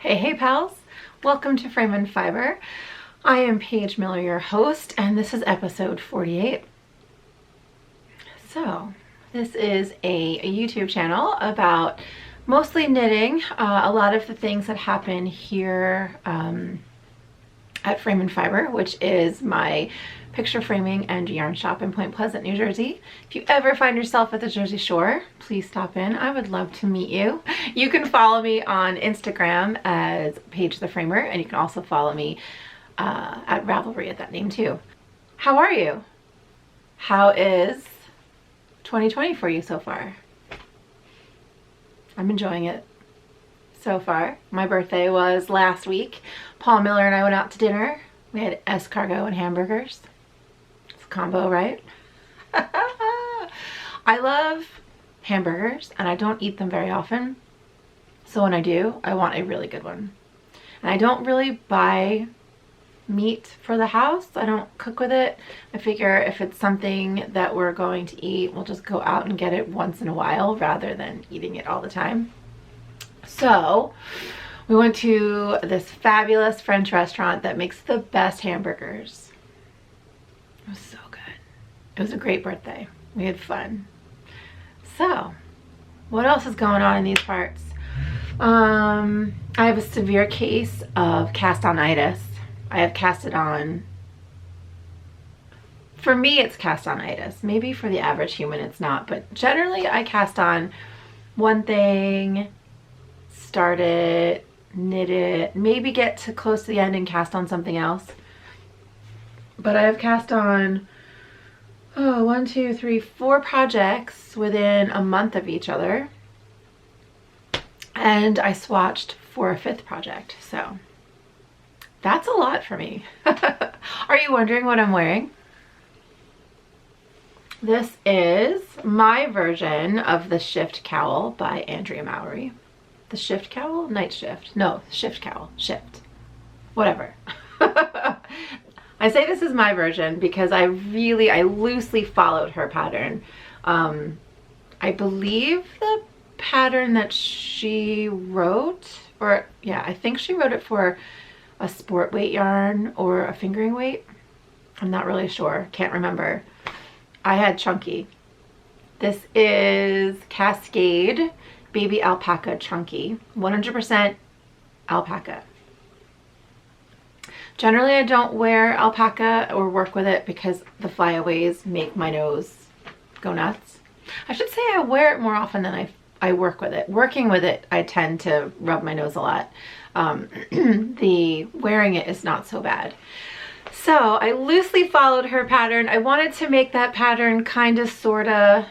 Hey pals, welcome to Frame and Fiber. I am Paige Miller, your host, and this is episode 48. So this is a YouTube channel about mostly knitting, a lot of the things that happen here at Frame and Fiber, which is my picture framing and yarn shop in Point Pleasant, New Jersey. If you ever find yourself at the Jersey Shore, please stop in. I would love to meet you. You can follow me on Instagram as Paige the Framer, and you can also follow me at Ravelry at that name too. How are you? How is 2020 for you so far? I'm enjoying it so far. My birthday was last week. Paul Miller and I went out to dinner. We had escargot and hamburgers. It's a combo, right? I love hamburgers and I don't eat them very often. So when I do, I want a really good one. And I don't really buy meat for the house. I don't cook with it. I figure if it's something that we're going to eat, we'll just go out and get it once in a while rather than eating it all the time. So we went to this fabulous French restaurant that makes the best hamburgers. It was so good. It was a great birthday. We had fun. So, what else is going on in these parts? I have a severe case of cast-on-itis. I have cast it on. For me, it's cast-on-itis. Maybe for the average human it's not, but generally I cast on one thing, start it, knit it, maybe get to close to the end and cast on something else. But I have cast on 1, 2, 3, 4 projects within a month of each other, and I swatched for a 5th project, so that's a lot for me. Are you wondering what I'm wearing? This is my version of the Shift Cowl by Andrea Mowry. The Shift Cowl? Night Shift. No, Shift Cowl. Shift. Whatever. I say this is my version because I loosely followed her pattern. I believe the pattern that she wrote, or yeah, I think she wrote it for a sport weight yarn or a fingering weight. I'm not really sure. Can't remember. I had chunky. This is Cascade Baby Alpaca Chunky, 100% alpaca. Generally, I don't wear alpaca or work with it because the flyaways make my nose go nuts. I should say I wear it more often than I work with it. Working with it, I tend to rub my nose a lot. The wearing it is not so bad. So I loosely followed her pattern. I wanted to make that pattern kind of, sort of,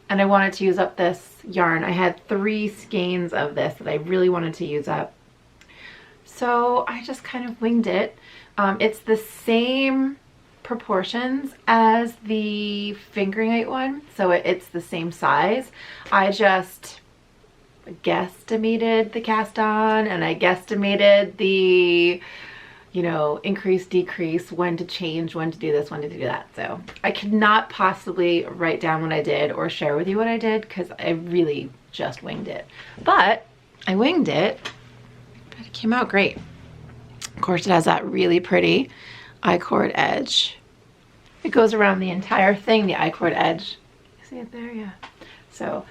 and I wanted to use up this yarn. I had 3 skeins of this that I really wanted to use up. So I just kind of winged it. It's the same proportions as the fingering eight one, so it's the same size. I just guesstimated the cast on, and I guesstimated the, you know, increase, decrease, when to change, when to do this, when to do that. So I could not possibly write down what I did or share with you what I did because I really just winged it. But I winged it, but it came out great. Of course, it has that really pretty I-cord edge. It goes around the entire thing, the I-cord edge. You see it there? Yeah. So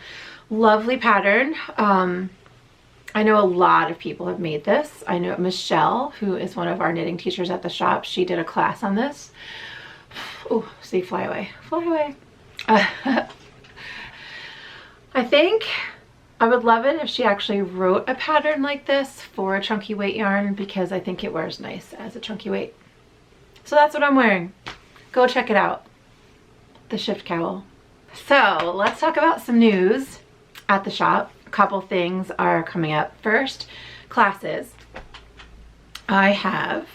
lovely pattern. I know a lot of people have made this. I know Michelle, who is one of our knitting teachers at the shop, she did a class on this. Oh, see, fly away, fly away. I think I would love it if she actually wrote a pattern like this for a chunky weight yarn because I think it wears nice as a chunky weight. So that's what I'm wearing. Go check it out. The Shift Cowl. So let's talk about some news at the shop. A couple things are coming up. First, classes. I have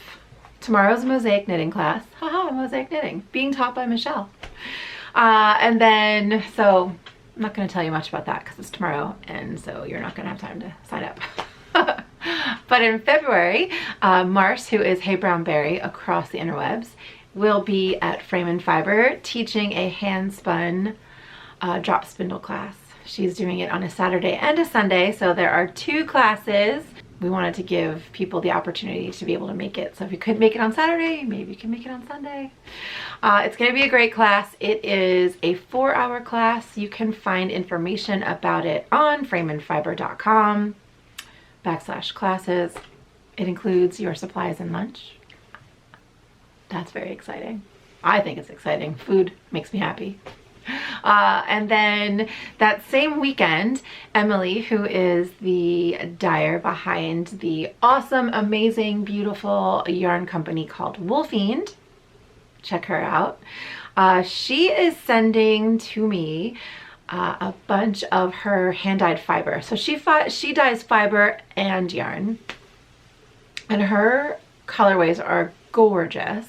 tomorrow's mosaic knitting class. Haha, mosaic knitting, being taught by Michelle. And then, so I'm not going to tell you much about that because it's tomorrow, and so you're not going to have time to sign up. But in February, Mars, who is Hey Brown Berry across the interwebs, will be at Frame and Fiber teaching a hand-spun drop spindle class. She's doing it on a Saturday and a Sunday, so there are 2 classes. we wanted to give people the opportunity to be able to make it. So if you couldn't make it on Saturday, maybe you can make it on Sunday. It's going to be a great class. It is a 4-hour class. You can find information about it on frameandfiber.com/classes. It includes your supplies and lunch. That's very exciting. I think it's exciting. Food makes me happy. And then that same weekend, Emily, who is the dyer behind the awesome, amazing, beautiful yarn company called Wolfiend, check her out. She is sending to me a bunch of her hand-dyed fiber. So she dyes fiber and yarn, and her colorways are gorgeous.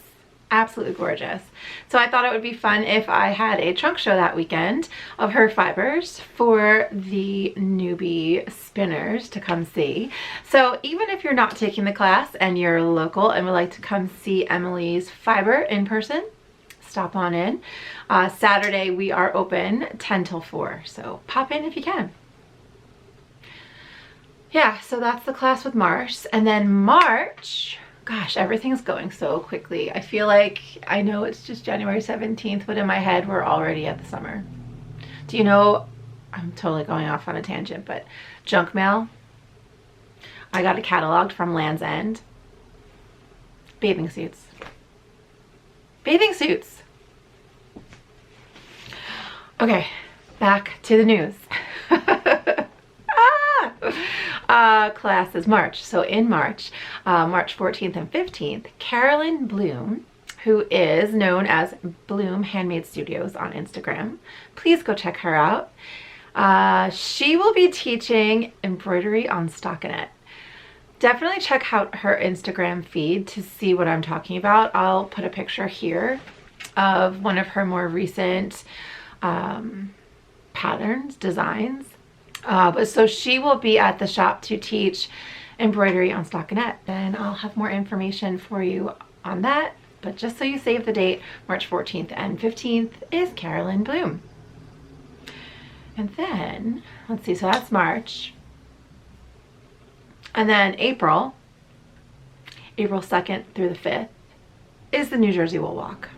Absolutely gorgeous. So I thought it would be fun if I had a trunk show that weekend of her fibers for the newbie spinners to come see. So even if you're not taking the class and you're local and would like to come see Emily's fiber in person, stop on in. Saturday we are open 10 till 4, so pop in if you can. Yeah, so that's the class with Mars. And then March, gosh, everything's going so quickly. I feel like I know it's just January 17th, but in my head, we're already at the summer. Do you know, I'm totally going off on a tangent, but junk mail. I got it cataloged from Land's End. Bathing suits. Bathing suits. Okay, back to the news. Class is March. So in March, March 14th and 15th, Carolyn Bloom, who is known as Bloom Handmade Studios on Instagram. Please go check her out. She will be teaching embroidery on stockinette. Definitely check out her Instagram feed to see what I'm talking about. I'll put a picture here of one of her more recent patterns, designs. So she will be at the shop to teach embroidery on stockinette. Then I'll have more information for you on that. But just so you save the date, March 14th and 15th is Carolyn Bloom. And then, let's see, so that's March. And then April 2nd through the 5th, is the New Jersey Wool Walk.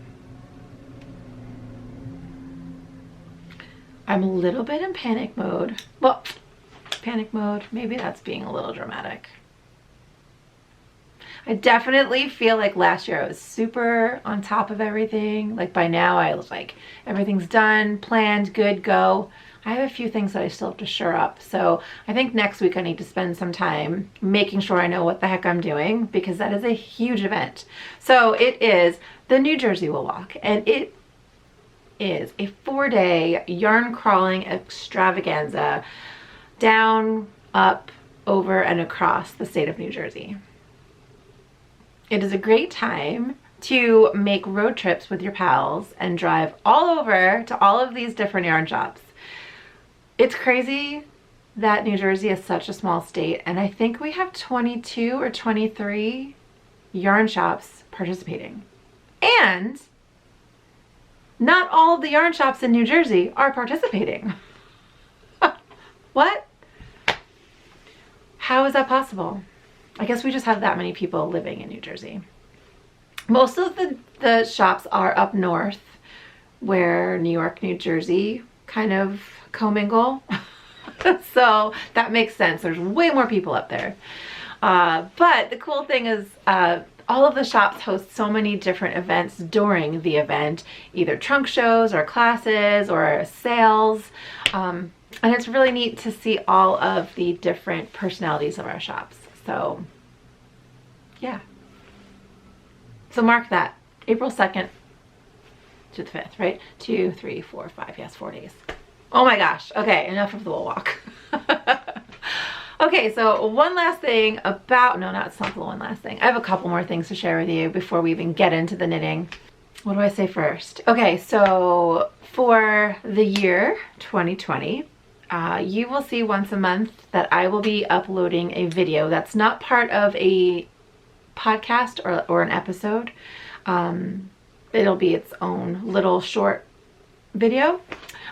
I'm a little bit in panic mode. Well, panic mode, maybe that's being a little dramatic. I definitely feel like last year I was super on top of everything. Like by now I was like, everything's done, planned, good, go. I have a few things that I still have to shore up. So I think next week I need to spend some time making sure I know what the heck I'm doing, because that is a huge event. So it is the New Jersey Wool Walk, and it is a 4-day yarn crawling extravaganza down, up, over, and across the state of New Jersey. It is a great time to make road trips with your pals and drive all over to all of these different yarn shops. It's crazy that New Jersey is such a small state, and I think we have 22 or 23 yarn shops participating. And not all of the yarn shops in New Jersey are participating. What? How is that possible? I guess we just have that many people living in New Jersey. Most of the shops are up north, where New York, New Jersey kind of commingle. So that makes sense. There's way more people up there. But the cool thing is, all of the shops host so many different events during the event, either trunk shows or classes or sales. And it's really neat to see all of the different personalities of our shops. So yeah. So mark that, April 2nd to the 5th, right? 2, 3, 4, 5, yes, 4 days. Oh my gosh. Okay, enough of the Wool Walk. Okay, so one last thing about, no, not the one last thing. I have a couple more things to share with you before we even get into the knitting. What do I say first? Okay, so for the year 2020, you will see once a month that I will be uploading a video that's not part of a podcast or an episode. It'll be its own little short video,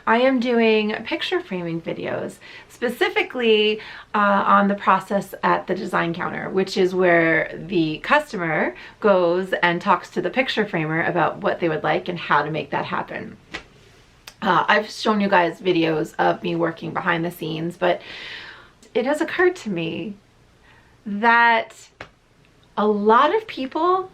I am doing picture framing videos, specifically on the process at the design counter, which is where the customer goes and talks to the picture framer about what they would like and how to make that happen. I've shown you guys videos of me working behind the scenes, but it has occurred to me that a lot of people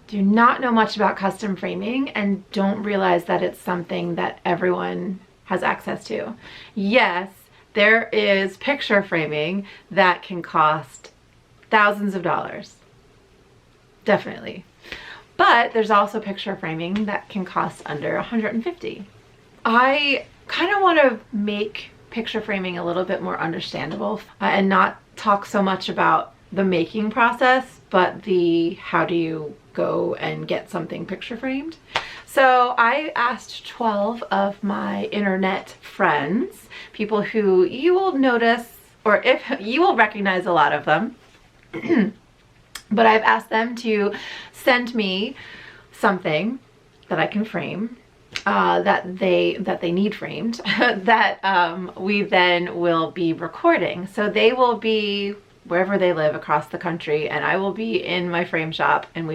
do not know much about custom framing and don't realize that it's something that everyone has access to. Yes, there is picture framing that can cost thousands of dollars. Definitely. But there's also picture framing that can cost under $150. I kind of want to make picture framing a little bit more understandable and not talk so much about the making process, but the how do you go and get something picture framed. So I asked 12 of my internet friends, people who you will notice, or if you will recognize a lot of them, but I've asked them to send me something that I can frame, that they need framed, that we then will be recording. So they will be wherever they live across the country, and I will be in my frame shop, and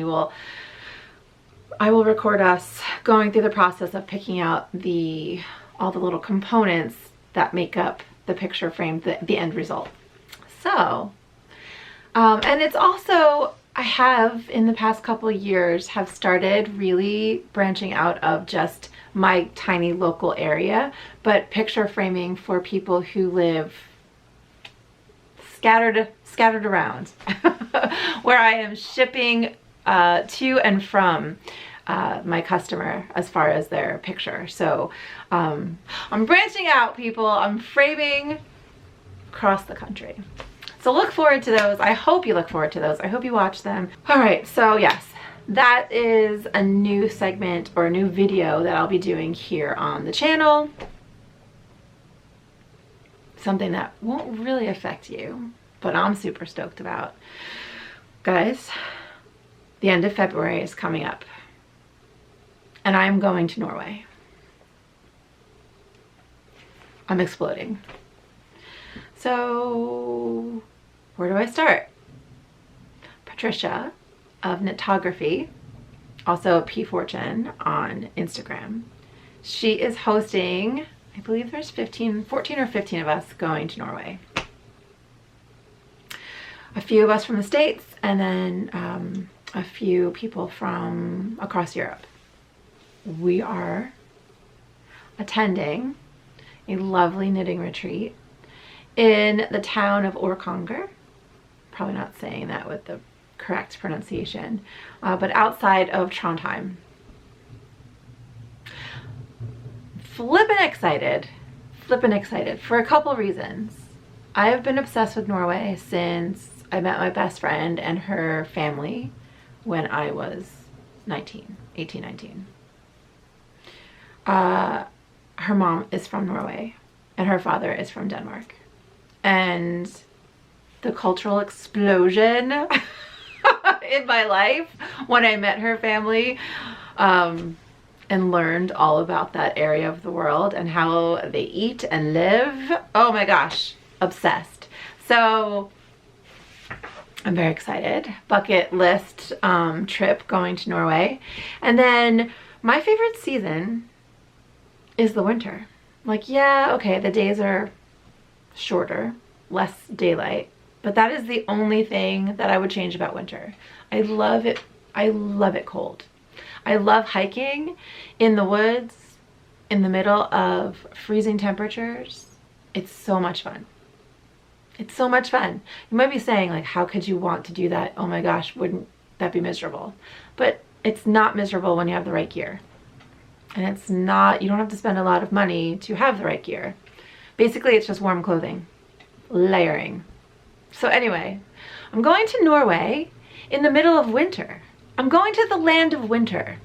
I will record us going through the process of picking out all the little components that make up the picture frame, the end result. So, and it's also, I have in the past couple of years have started really branching out of just my tiny local area, but picture framing for people who live scattered around, where I am shipping to and from my customer as far as their picture. So I'm branching out, people. I'm framing across the country. So look forward to those. I hope you look forward to those. I hope you watch them. All right, so yes, that is a new segment or a new video that I'll be doing here on the channel. Something that won't really affect you, but I'm super stoked about. Guys, the end of February is coming up, and I'm going to Norway. I'm exploding. So where do I start? Patricia of Knitography, also P Fortune on Instagram. She is hosting, I believe there's 14 or 15 of us going to Norway. A few of us from the States, and then a few people from across Europe. We are attending a lovely knitting retreat in the town of Orkanger. Probably not saying that with the correct pronunciation, but outside of Trondheim. Flippin' excited for a couple reasons. I have been obsessed with Norway since I met my best friend and her family when I was 18, 19. Her mom is from Norway and her father is from Denmark. And the cultural explosion in my life when I met her family, and learned all about that area of the world and how they eat and live. Oh my gosh, obsessed. So I'm very excited. Bucket list trip going to Norway. And then my favorite season is the winter. Like, yeah, okay, the days are shorter, less daylight, but that is the only thing that I would change about winter. I love it. I love it cold. I love hiking in the woods in the middle of freezing temperatures. It's so much fun. It's so much fun. You might be saying, like, how could you want to do that? Oh my gosh, wouldn't that be miserable? But it's not miserable when you have the right gear. And it's not, you don't have to spend a lot of money to have the right gear. Basically, it's just warm clothing, layering. So anyway, I'm going to Norway in the middle of winter. I'm going to the land of winter.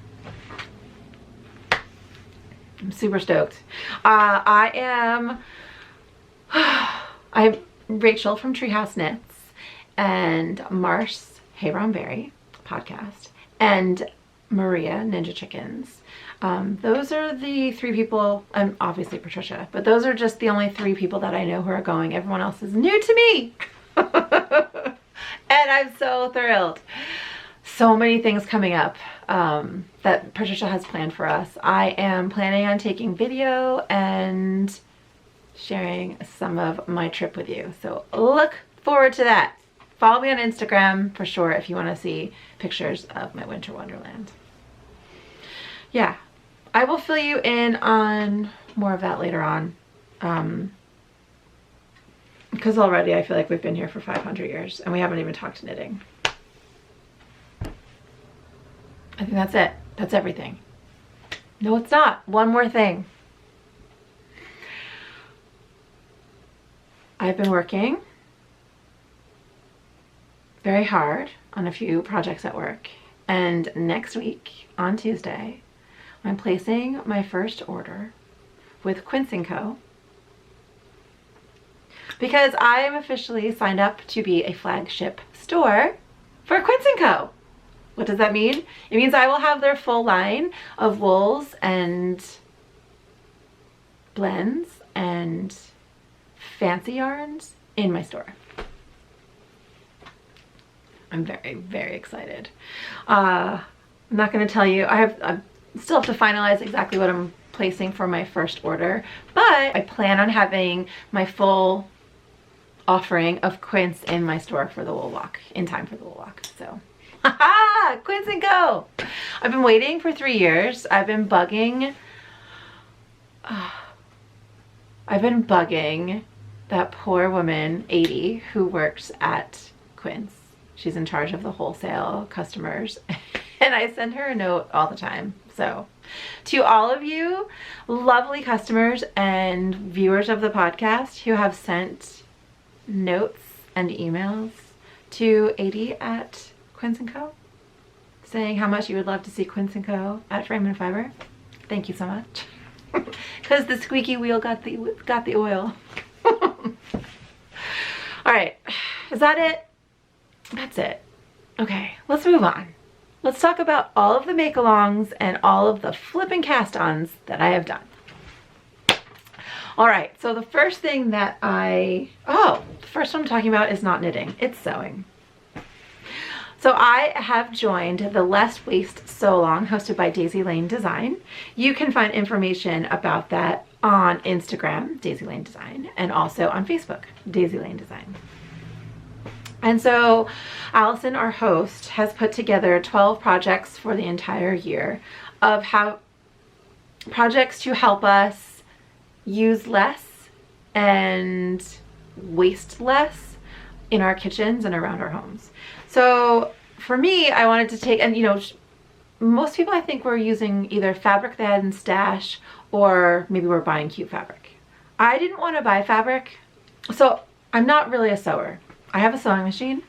I'm super stoked. I'm Rachel from Treehouse Knits and Mars Hey Berry podcast, and Maria, Ninja Chickens. Those are the 3 people, obviously Patricia, but those are just the only 3 people that I know who are going. Everyone else is new to me. And I'm so thrilled. So many things coming up that Patricia has planned for us. I am planning on taking video and sharing some of my trip with you. So look forward to that. Follow me on Instagram for sure if you want to see pictures of my winter wonderland. Yeah, I will fill you in on more of that later on. Because already I feel like we've been here for 500 years and we haven't even talked knitting. I think that's it. That's everything. No, it's not. One more thing. I've been working very hard on a few projects at work. And next week, on Tuesday, I'm placing my first order with Quince & Co. because I am officially signed up to be a flagship store for Quince & Co. What does that mean? It means I will have their full line of wools and blends and fancy yarns in my store. I'm very, very excited. I'm not going to tell you. I still have to finalize exactly what I'm placing for my first order, but I plan on having my full offering of Quince in my store for the wool walk, in time for the wool walk. So, haha, Quince & Co. I've been waiting for 3 years. I've been bugging that poor woman, 80, who works at Quince. She's in charge of the wholesale customers. And I send her a note all the time. So to all of you lovely customers and viewers of the podcast who have sent notes and emails to 80 at Quince & Co. saying how much you would love to see Quince & Co. at Frame and Fiber, thank you so much. Because the squeaky wheel got the oil. All right, is that it? That's it. Okay, let's move on. Let's talk about all of the make-alongs and all of the flipping cast-ons that I have done. All right, so the first thing that the first one I'm talking about is not knitting, it's sewing. So I have joined the Less Waste Sew Along hosted by Daisy Lane Design. You can find information about that on Instagram, Daisy Lane Design, and also on Facebook, Daisy Lane Design. And so Allison, our host, has put together 12 projects for the entire year of projects to help us use less and waste less in our kitchens and around our homes. So for me, I wanted to take, and most people I think were using either fabric they had in stash or maybe we're buying cute fabric. I didn't want to buy fabric, so I'm not really a sewer. I have a sewing machine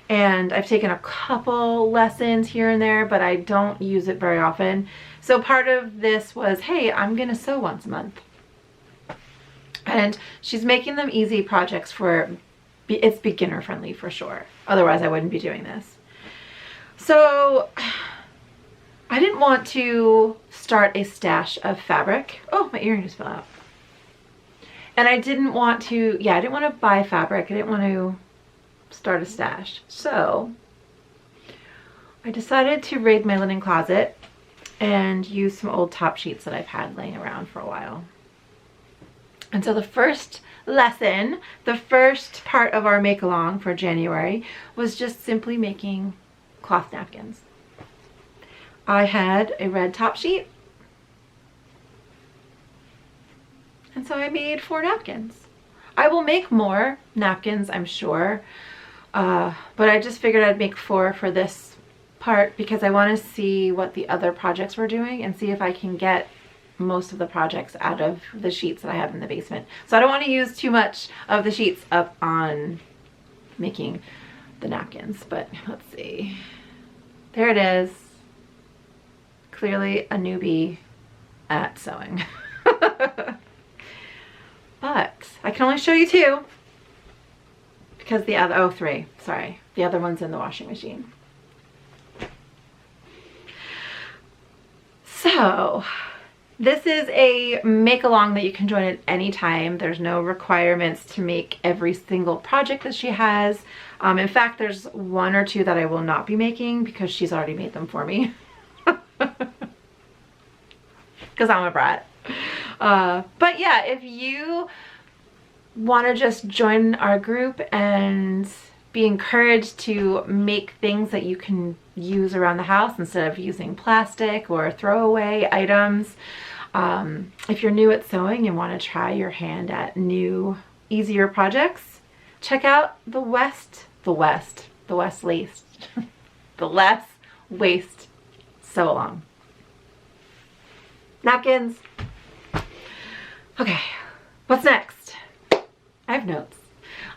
and I've taken a couple lessons here and there, but I don't use it very often. So part of this was, hey, I'm gonna sew once a month. And she's making them easy projects it's beginner friendly for sure. Otherwise I wouldn't be doing this. So I didn't want to start a stash of fabric. Oh, my earring just fell out. And I didn't want to buy fabric. I didn't want to start a stash. So I decided to raid my linen closet and use some old top sheets that I've had laying around for a while. And so the first lesson, the first part of our make along for January was just simply making cloth napkins. I had a red top sheet, and so I made 4 napkins. I will make more napkins, I'm sure, but I just figured I'd make 4 for this part because I want to see what the other projects were doing and see if I can get most of the projects out of the sheets that I have in the basement. So I don't want to use too much of the sheets up on making the napkins, but let's see. There it is. Clearly a newbie at sewing. But I can only show you 2 because the other, 3, sorry. The other one's in the washing machine. So this is a make along that you can join at any time. There's no requirements to make every single project that she has. In fact, there's one or two that I will not be making because she's already made them for me. Because I'm a brat. But yeah, if you want to just join our group and be encouraged to make things that you can use around the house instead of using plastic or throwaway items. If you're new at sewing and want to try your hand at new, easier projects, check out the West Lace, the Less Waste Sew Along. Napkins. Okay, what's next? I have notes.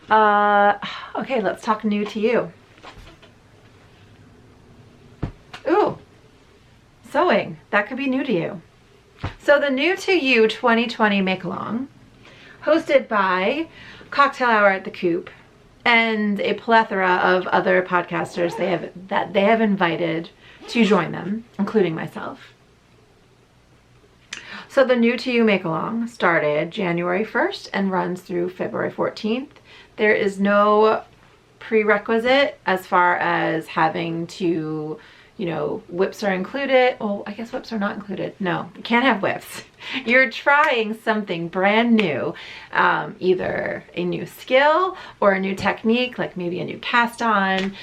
Okay, let's talk new to you. Ooh, sewing. That could be new to you. So the New to You 2020 Make Along, hosted by Cocktail Hour at the Coop and a plethora of other podcasters they have invited to join them, including myself. So the New to You Make Along started January 1st and runs through February 14th. There is no prerequisite as far as having to, you know, whips are included. Oh, I guess whips are not included. No, you can't have whips. You're trying something brand new, either a new skill or a new technique, like maybe a new cast on,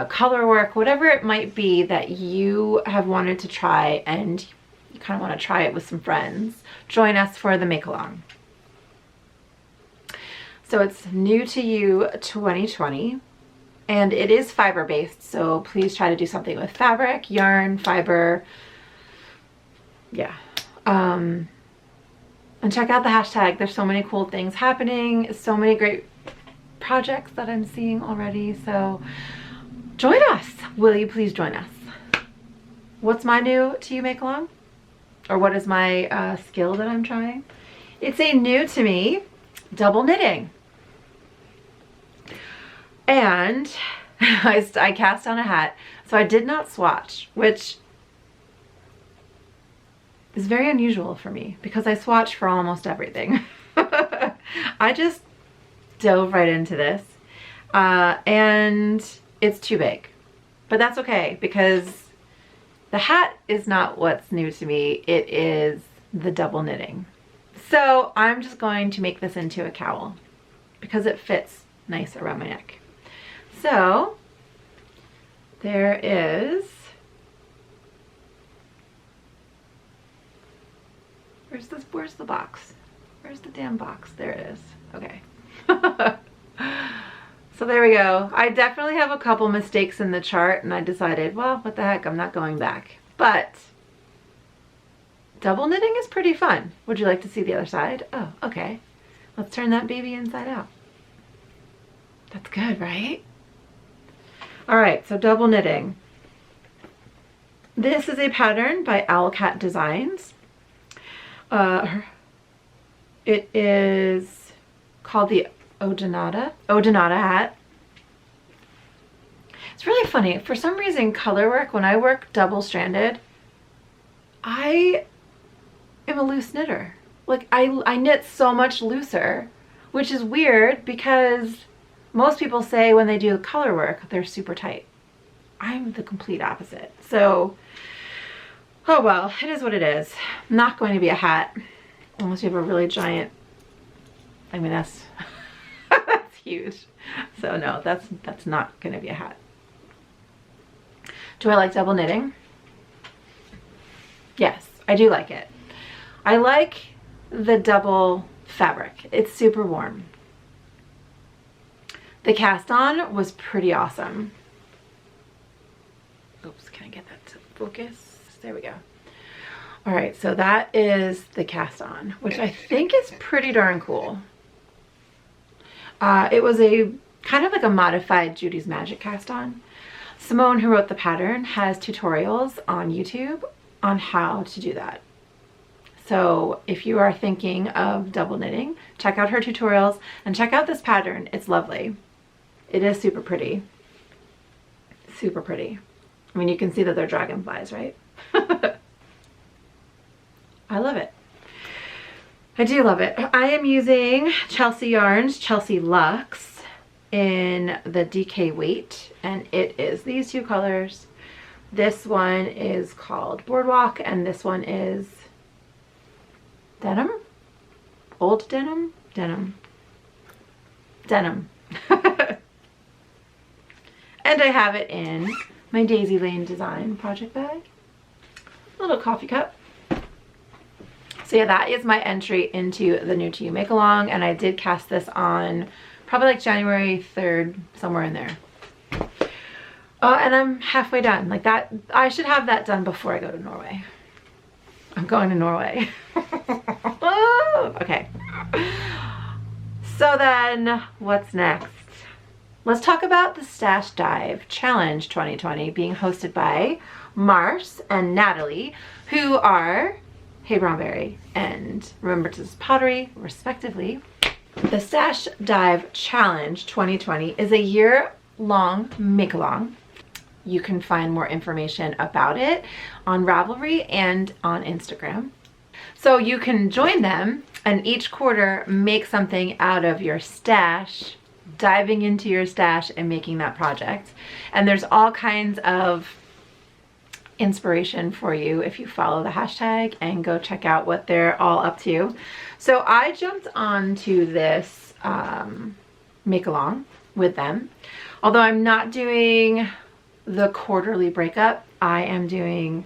color work, whatever it might be that you have wanted to try and you kind of want to try it with some friends. Join us for the Make Along. So it's New to You 2020. And it is fiber based, so please try to do something with fabric, yarn, fiber. Yeah. And check out the hashtag. There's so many cool things happening, so many great projects that I'm seeing already. So join us. Will you please join us? What's my New to You Make Along? Or what is my skill that I'm trying? It's a new to me double knitting. And I cast on a hat, so I did not swatch, which is very unusual for me because I swatch for almost everything. I just dove right into this, and it's too big, but that's okay because the hat is not what's new to me. It is the double knitting. So I'm just going to make this into a cowl because it fits nice around my neck. So there is, where's the box? Where's the damn box? There it is. Okay. So there we go. I definitely have a couple mistakes in the chart and I decided, well, what the heck, I'm not going back. But double knitting is pretty fun. Would you like to see the other side? Oh, okay. Let's turn that baby inside out. That's good, right? All right, so double knitting. This is a pattern by Owlcat Designs. It is called the Odinata hat. It's really funny. For some reason, color work, when I work double-stranded, I am a loose knitter. Like, I knit so much looser, which is weird because most people say when they do the color work, they're super tight. I'm the complete opposite. So, oh well, it is what it is. Not going to be a hat unless you have a really giant, I mean, that's, that's huge. So no, that's not going to be a hat. Do I like double knitting? Yes, I do like it. I like the double fabric. It's super warm. The cast on was pretty awesome. Oops, can I get that to focus? There we go. All right, so that is the cast on, which I think is pretty darn cool. It was a kind of like a modified Judy's Magic cast on. Simone, who wrote the pattern, has tutorials on YouTube on how to do that. So if you are thinking of double knitting, check out her tutorials and check out this pattern. It's lovely. It is super pretty. Super pretty. I mean, you can see that they're dragonflies, right? I love it. I do love it. I am using Chelsea Yarns, Chelsea Luxe in the DK weight, and it is these two colors. This one is called Boardwalk, and this one is denim? Old denim? Denim. Denim. And I have it in my Daisy Lane Design project bag. A little coffee cup. So yeah, that is my entry into the New To You Make Along, and I did cast this on probably like January 3rd, somewhere in there. And I'm halfway done. Like that, I should have that done before I go to Norway. I'm going to Norway. Okay. So then, what's next? Let's talk about the Stash Dive Challenge 2020 being hosted by Mars and Natalie, who are Hey Brownberry and Remember to Pottery, respectively. The Stash Dive Challenge 2020 is a year-long make-along. You can find more information about it on Ravelry and on Instagram. So you can join them and each quarter make something out of your stash, diving into your stash and making that project. And there's all kinds of inspiration for you if you follow the hashtag and go check out what they're all up to. So I jumped onto this make along with them. Although I'm not doing the quarterly breakup, I am doing,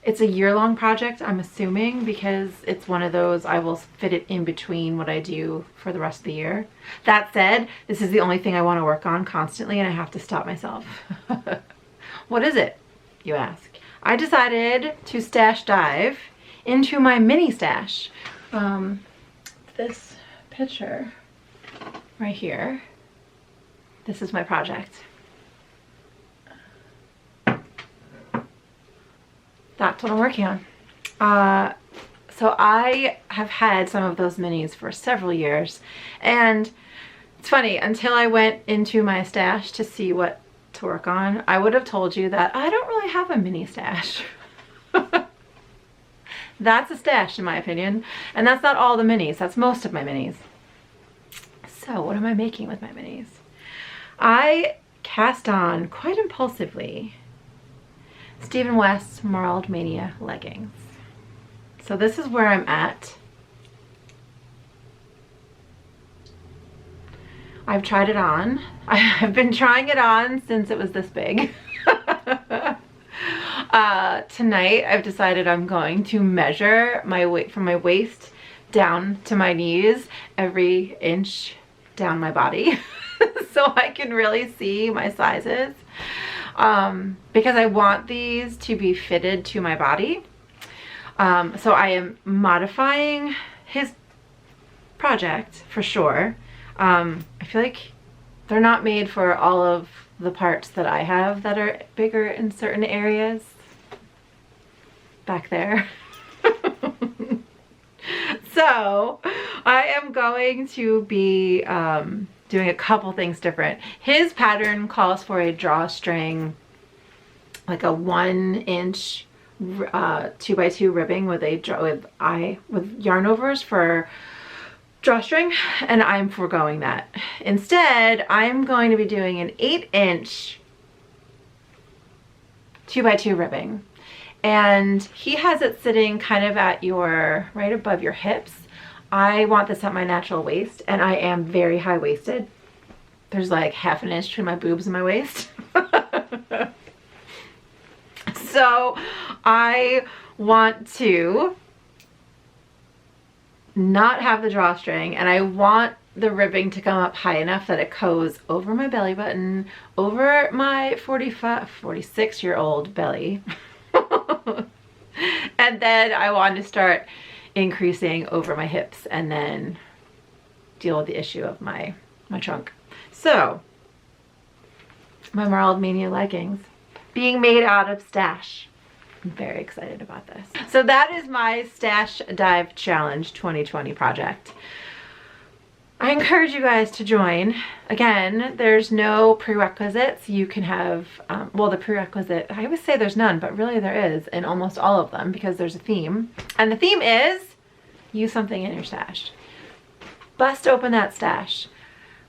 it's a year-long project, I'm assuming, because it's one of those I will fit it in between what I do for the rest of the year. That said, this is the only thing I want to work on constantly, and I have to stop myself. What is it, you ask? I decided to stash dive into my mini stash. This picture right here, this is my project. That's what I'm working on. So I have had some of those minis for several years, and it's funny, until I went into my stash to see what to work on, I would have told you that I don't really have a mini stash. That's a stash in my opinion, and that's not all the minis, that's most of my minis. So what am I making with my minis? I cast on, quite impulsively, Stephen West's Marled Mania leggings. So this is where I'm at. I've tried it on. I've been trying it on since it was this big. Tonight I've decided I'm going to measure my weight from my waist down to my knees, every inch down my body, so I can really see my sizes. Because I want these to be fitted to my body. So I am modifying his project for sure. I feel like they're not made for all of the parts that I have that are bigger in certain areas. Back there. So I am going to be doing a couple things different. His pattern calls for a drawstring, like a 1-inch 2x2 ribbing with yarn overs for drawstring, and I'm foregoing that. Instead, I'm going to be doing an 8-inch 2x2 ribbing, and he has it sitting kind of at your, right above your hips. I want this at my natural waist, and I am very high-waisted. There's like half an inch between my boobs and my waist. So I want to not have the drawstring, and I want the ribbing to come up high enough that it goes over my belly button, over my 46-year-old belly. And then I want to start increasing over my hips and then deal with the issue of my trunk. So my Marled Mania leggings being made out of stash. I'm very excited about this. So that is my Stash Dive Challenge 2020 project. I encourage you guys to join. Again, there's no prerequisites. You can have, well, the prerequisite, I always say there's none, but really there is in almost all of them because there's a theme. And the theme is use something in your stash. Bust open that stash.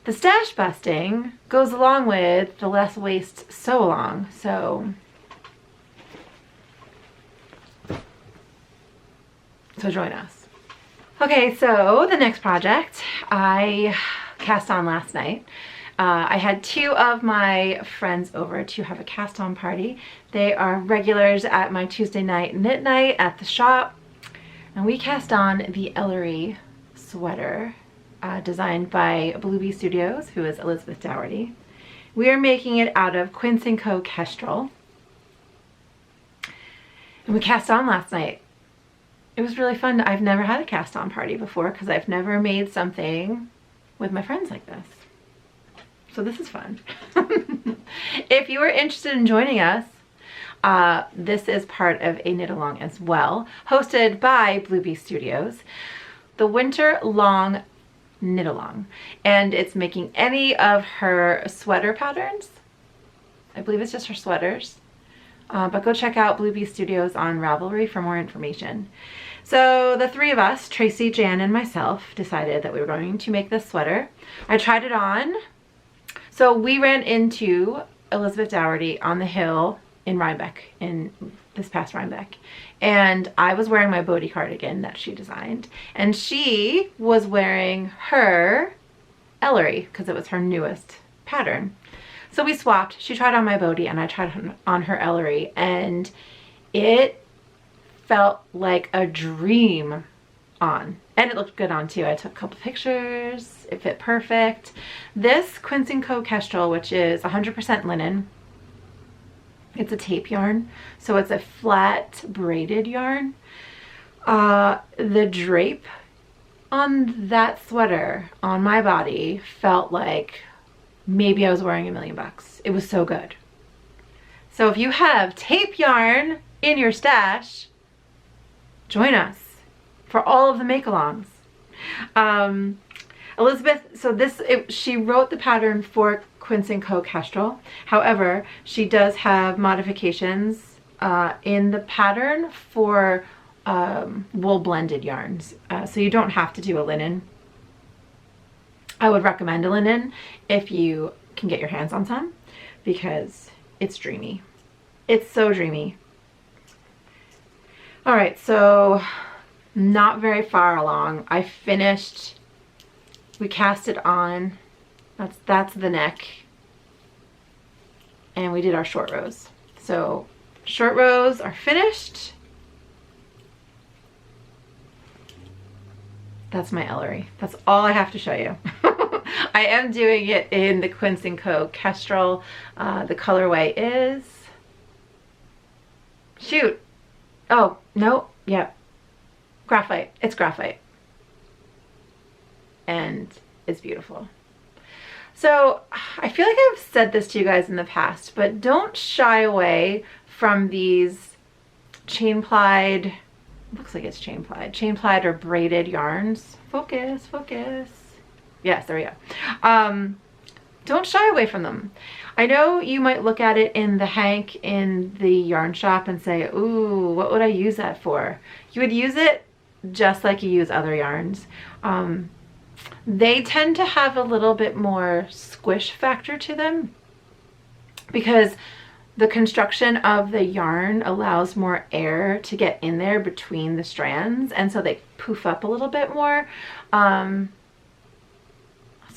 The stash busting goes along with the less waste so long. So join us. Okay, so the next project I cast on last night. I had two of my friends over to have a cast on party. They are regulars at my Tuesday night knit night at the shop. And we cast on the Ellery sweater designed by Blue Bee Studios, who is Elizabeth Dougherty. We are making it out of Quince & Co. Kestrel. And we cast on last night. It was really fun. I've never had a cast on party before because I've never made something with my friends like this. So this is fun. If you are interested in joining us, this is part of a knit along as well, hosted by Blue Bee Studios, the winter long knit along, and it's making any of her sweater patterns. I believe it's just her sweaters, but go check out Blue Bee Studios on Ravelry for more information. So the three of us, Tracy, Jan, and myself, decided that we were going to make this sweater. I tried it on. So we ran into Elizabeth Dougherty on the hill in Rhinebeck, in this past Rhinebeck. And I was wearing my Bodhi cardigan that she designed. And she was wearing her Ellery, because it was her newest pattern. So we swapped. She tried on my Bodhi and I tried on her Ellery. And it felt like a dream on. And it looked good on too. I took a couple pictures. It fit perfect. This Quince & Co. Kestrel, which is 100% linen. It's a tape yarn, so it's a flat braided yarn. The drape on that sweater on my body felt like maybe I was wearing $1 million. It was so good. So if you have tape yarn in your stash, join us for all of the make-alongs. Elizabeth, so she wrote the pattern for Quince & Co. Kestrel. However, she does have modifications in the pattern for wool blended yarns. So you don't have to do a linen. I would recommend a linen if you can get your hands on some because it's dreamy. It's so dreamy. All right, so not very far along. I finished, we cast it on. That's the neck. And we did our short rows. So short rows are finished. That's my Ellery. That's all I have to show you. I am doing it in the Quince & Co. Kestrel. The colorway is, shoot. Oh, no, yeah. Graphite. It's graphite. And it's beautiful. So I feel like I've said this to you guys in the past, but don't shy away from these chain plied, looks like it's chain plied or braided yarns. Focus, focus. Yes, there we go. Don't shy away from them. I know you might look at it in the hank in the yarn shop and say, ooh, what would I use that for? You would use it just like you use other yarns. They tend to have a little bit more squish factor to them because the construction of the yarn allows more air to get in there between the strands, and so they poof up a little bit more. So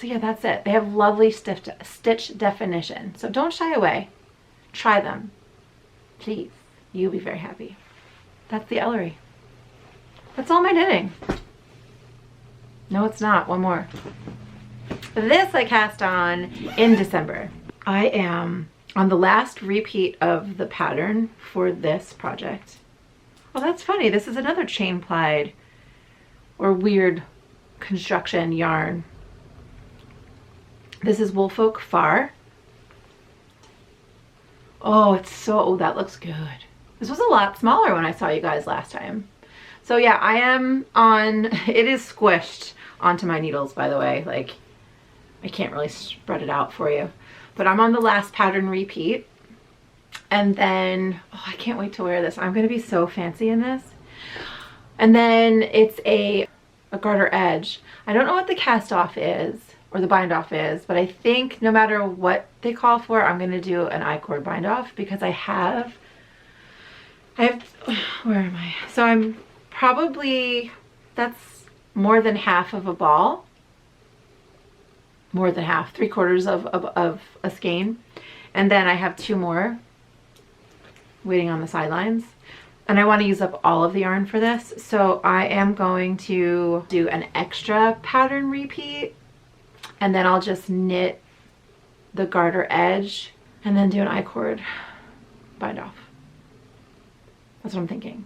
yeah, that's it. They have lovely stitch definition. So don't shy away. Try them. Please. You'll be very happy. That's the Ellery. That's all my knitting. No, it's not. One more. This I cast on in December. I am on the last repeat of the pattern for this project. Well, that's funny. This is another chain plied or weird construction yarn. This is Woolfolk Far. Oh, it's so, oh, that looks good. This was a lot smaller when I saw you guys last time. So yeah, I am on, it is squished onto my needles, by the way. Like, I can't really spread it out for you. But I'm on the last pattern repeat. And then, oh, I can't wait to wear this. I'm going to be so fancy in this. And then it's a garter edge. I don't know what the cast off is or the bind off is, but I think no matter what they call for, I'm going to do an I-cord bind off because I have, where am I? So I'm probably, that's more than half of a ball. More than half, 3/4 of a skein. And then I have 2 more waiting on the sidelines. And I want to use up all of the yarn for this. So I am going to do an extra pattern repeat. And then I'll just knit the garter edge and then do an I-cord bind off. That's what I'm thinking.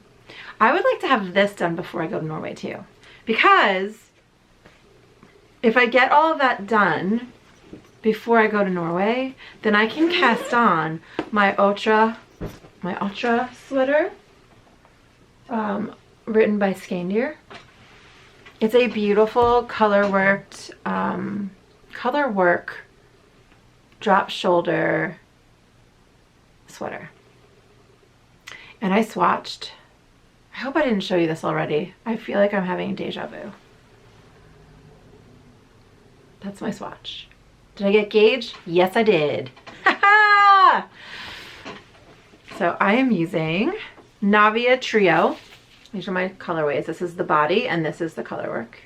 I would like to have this done before I go to Norway too. Because if I get all of that done before I go to Norway, then I can cast on my Ultra sweater, written by Skandir. It's a beautiful color work drop shoulder sweater. And I swatched. I hope I didn't show you this already. I feel like I'm having deja vu. That's my swatch. Did I get gauge? Yes, I did. So I am using Navia Trio. These are my colorways. This is the body and this is the color work,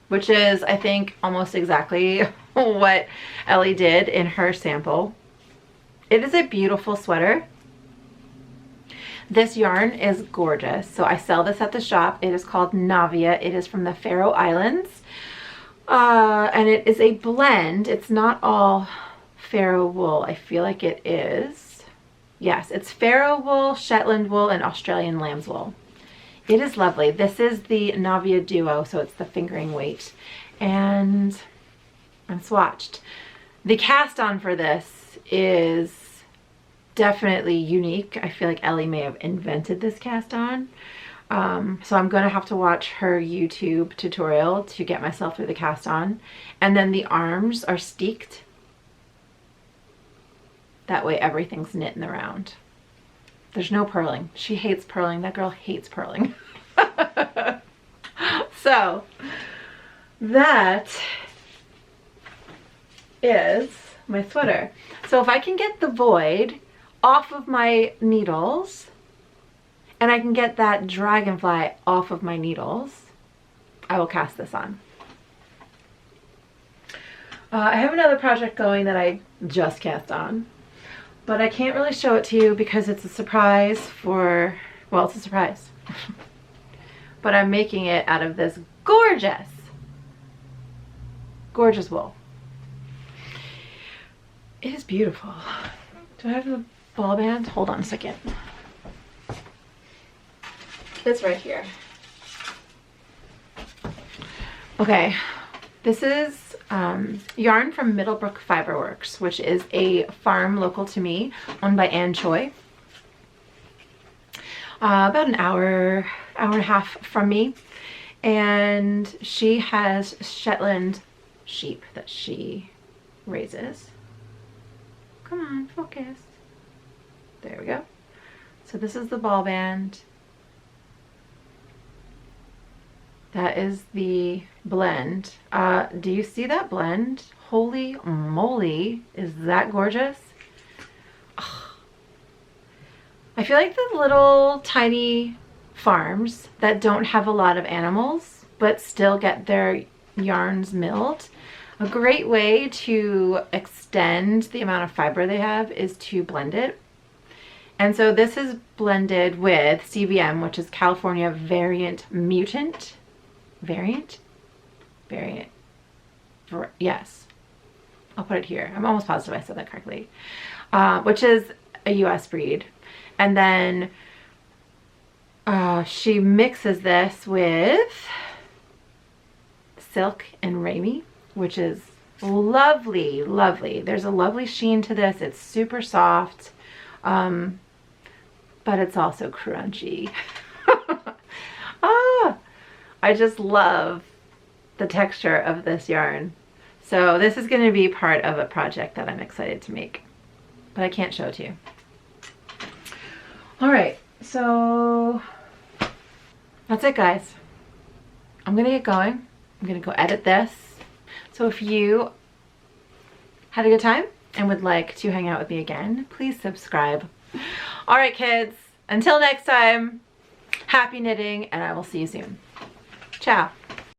which is, I think, almost exactly what Ellie did in her sample. It is a beautiful sweater. This yarn is gorgeous. So I sell this at the shop. It is called Navia. It is from the Faroe Islands. And it is a blend. It's not all Faroe wool. I feel like it is. Yes, it's Faroe wool, Shetland wool, and Australian lamb's wool. It is lovely. This is the Navia Duo, so it's the fingering weight. And I'm swatched. The cast on for this is definitely unique. I feel like Ellie may have invented this cast on. So I'm going to have to watch her YouTube tutorial to get myself through the cast on. And then the arms are steeked. That way everything's knit in the round. There's no purling. She hates purling. That girl hates purling. So that is my sweater. So if I can get the void off of my needles and I can get that dragonfly off of my needles, I will cast this on. I have another project going that I just cast on, but I can't really show it to you because it's a surprise for, well, it's a surprise. But I'm making it out of this gorgeous, gorgeous wool. It is beautiful. Do I have the ball band? Hold on a second. It's right here. Okay, this is yarn from Middlebrook Fiberworks, which is a farm local to me, owned by Ann Choi. About an hour and a half from me. And she has Shetland sheep that she raises. Come on, focus. There we go. So this is the ball band. That is the blend. Do you see that blend? Holy moly, is that gorgeous? Ugh. I feel like the little tiny farms that don't have a lot of animals but still get their yarns milled, a great way to extend the amount of fiber they have is to blend it. And so this is blended with CVM, which is California Variant Mutant. Variant? Yes. I'll put it here. I'm almost positive I said that correctly. Which is a US breed. And then she mixes this with Silk and Ramie, which is lovely, lovely. There's a lovely sheen to this. It's super soft, but it's also crunchy. I just love the texture of this yarn. So this is going to be part of a project that I'm excited to make, but I can't show it to you. All right, so that's it, guys. I'm gonna get going. I'm gonna go edit this. So if you had a good time and would like to hang out with me again, please subscribe. All right, kids, until next time, happy knitting, and I will see you soon. Ciao.